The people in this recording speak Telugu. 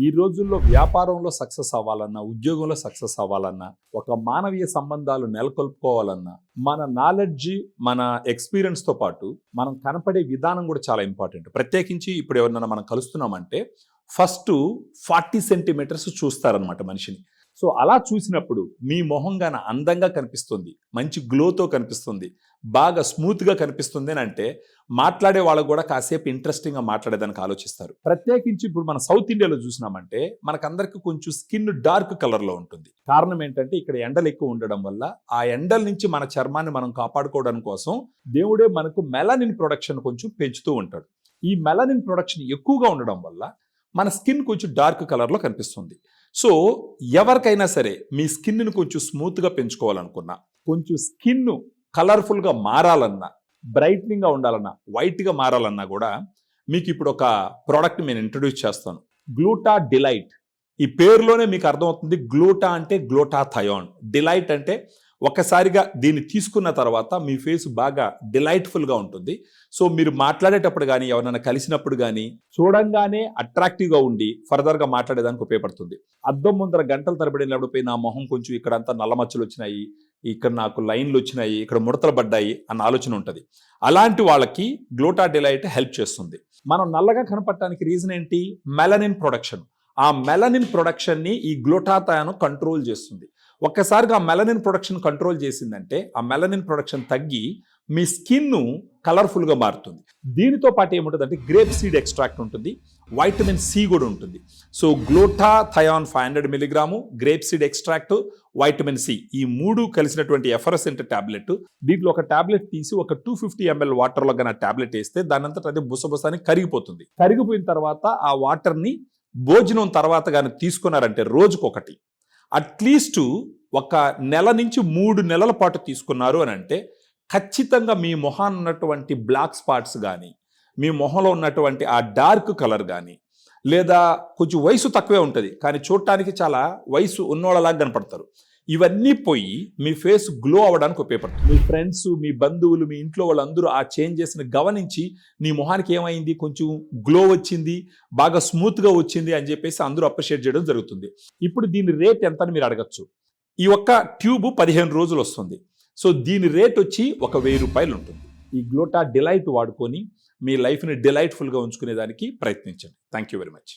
ఈ రోజుల్లో వ్యాపారంలో సక్సెస్ అవ్వాలన్నా, ఉద్యోగంలో సక్సెస్ అవ్వాలన్నా, ఒక మానవీయ సంబంధాలు నెలకొల్పుకోవాలన్నా, మన నాలెడ్జ్, మన ఎక్స్పీరియన్స్‌తో పాటు మనం కనపడే విధానం కూడా చాలా ఇంపార్టెంట్. ప్రత్యేకించి ఇప్పుడు ఎవరినైనా మనం కలుస్తున్నామంటే ఫస్టు 40 సెంటీమీటర్స్ చూస్తారనమాట మనిషిని. సో అలా చూసినప్పుడు మీ మొహం గాన అందంగా కనిపిస్తుంది, మంచి గ్లోతో కనిపిస్తుంది, బాగా స్మూత్గా కనిపిస్తుంది అని అంటే మాట్లాడే వాళ్ళకు కూడా కాసేపు ఇంట్రెస్టింగ్గా మాట్లాడేదానికి ఆలోచిస్తారు. ప్రత్యేకించి ఇప్పుడు మన సౌత్ ఇండియాలో చూసినామంటే మనకందరికి కొంచెం స్కిన్ డార్క్ కలర్లో ఉంటుంది. కారణం ఏంటంటే ఇక్కడ ఎండలు ఎక్కువ ఉండడం వల్ల ఆ ఎండల నుంచి మన చర్మాన్ని మనం కాపాడుకోవడం కోసం దేవుడే మనకు మెలనిన్ ప్రొడక్షన్ కొంచెం పెంచుతూ ఉంటాడు. ఈ మెలనిన్ ప్రొడక్షన్ ఎక్కువగా ఉండడం వల్ల మన స్కిన్ కొంచెం డార్క్ కలర్లో కనిపిస్తుంది. సో ఎవరికైనా సరే మీ స్కిన్ను కొంచెం స్మూత్గా పెంచుకోవాలనుకున్నా, కొంచెం స్కిన్ కలర్ఫుల్గా మారాలన్నా, బ్రైట్నింగ్గా ఉండాలన్నా, వైట్గా మారాలన్నా కూడా మీకు ఇప్పుడు ఒక ప్రోడక్ట్ నేను ఇంట్రడ్యూస్ చేస్తాను. గ్లూటా డిలైట్. ఈ పేరులోనే మీకు అర్థమవుతుంది. గ్లూటా అంటే గ్లూటాథయోన్, డిలైట్ అంటే ఒక్కసారిగా దీన్ని తీసుకున్న తర్వాత మీ ఫేస్ బాగా డిలైట్ఫుల్గా ఉంటుంది. సో మీరు మాట్లాడేటప్పుడు కానీ ఎవరైనా కలిసినప్పుడు కానీ చూడంగానే అట్రాక్టివ్గా ఉండి ఫర్దర్గా మాట్లాడేదానికి ఉపయోగపడుతుంది. అద్దం ముందర గంటల తరబడి నిలబడిపోయి నా మొహం కొంచెం ఇక్కడంతా నల్లమచ్చలు వచ్చినాయి, ఇక్కడ నాకు లైన్లు వచ్చినాయి, ఇక్కడ ముడతలు పడ్డాయి అన్న ఆలోచన ఉంటుంది. అలాంటి వాళ్ళకి గ్లూటా డిలైట్ హెల్ప్ చేస్తుంది. మనం నల్లగా కనపడటానికి రీజన్ ఏంటి? Melanin production. ఆ మెలనిన్ ప్రొడక్షన్ని ఈ గ్లూటాథయోన్ కంట్రోల్ చేస్తుంది. ఒక్కసారిగా ఆ మెలనిన్ ప్రొడక్షన్ కంట్రోల్ చేసిందంటే ఆ మెలనిన్ ప్రొడక్షన్ తగ్గి మీ స్కిన్ కలర్ఫుల్గా మారుతుంది. దీనితో పాటు ఏముంటుందంటే గ్రేప్ సీడ్ ఎక్స్ట్రాక్ట్ ఉంటుంది, వైటమిన్ సి కూడా ఉంటుంది. So glutathione 500 milligram, grape seed extract, vitamin C, ఈ మూడు కలిసినటువంటి ఎఫరసెంట్ టాబ్లెట్. దీంట్లో ఒక టాబ్లెట్ తీసి ఒక 250 ml వాటర్లో కానీ ఆ టాబ్లెట్ వేస్తే దానంతట అదే బుసబుసాని కరిగిపోతుంది. కరిగిపోయిన తర్వాత ఆ వాటర్ని భోజనం తర్వాత కానీ తీసుకున్నారంటే రోజుకొకటి అట్లీస్ట్ ఒక నెల నుంచి 3 నెలల పాటు తీసుకున్నారు అని అంటే ఖచ్చితంగా మీ మొహాన్ని ఉన్నటువంటి బ్లాక్ స్పాట్స్ కానీ, మీ మొహంలో ఉన్నటువంటి ఆ డార్క్ కలర్ కానీ, లేదా కొంచెం వయసు తక్కువే ఉంటుంది కానీ చూడటానికి చాలా వయసు ఉన్నోళ్ళలాగా కనపడతారు, ఇవన్నీ పోయి మీ ఫేస్ గ్లో అవ్వడానికి ఉపయోగపడుతుంది. మీ ఫ్రెండ్స్, మీ బంధువులు, మీ ఇంట్లో వాళ్ళందరూ ఆ చేంజెస్ని గమనించి నీ మొహానికి ఏమైంది, కొంచెం గ్లో వచ్చింది, బాగా స్మూత్గా వచ్చింది అని చెప్పేసి అందరూ అప్రిషియేట్ చేయడం జరుగుతుంది. ఇప్పుడు దీని రేట్ ఎంత అని మీరు అడగచ్చు. ఈ ఒక్క ట్యూబ్ 15 రోజులు వస్తుంది. సో దీని రేట్ వచ్చి ఒక 1000 రూపాయలు ఉంటుంది. ఈ గ్లూటా డిలైట్ వాడుకొని మీ లైఫ్ని డిలైట్ఫుల్గా ఉంచుకునేదానికి ప్రయత్నించండి. Thank you very much.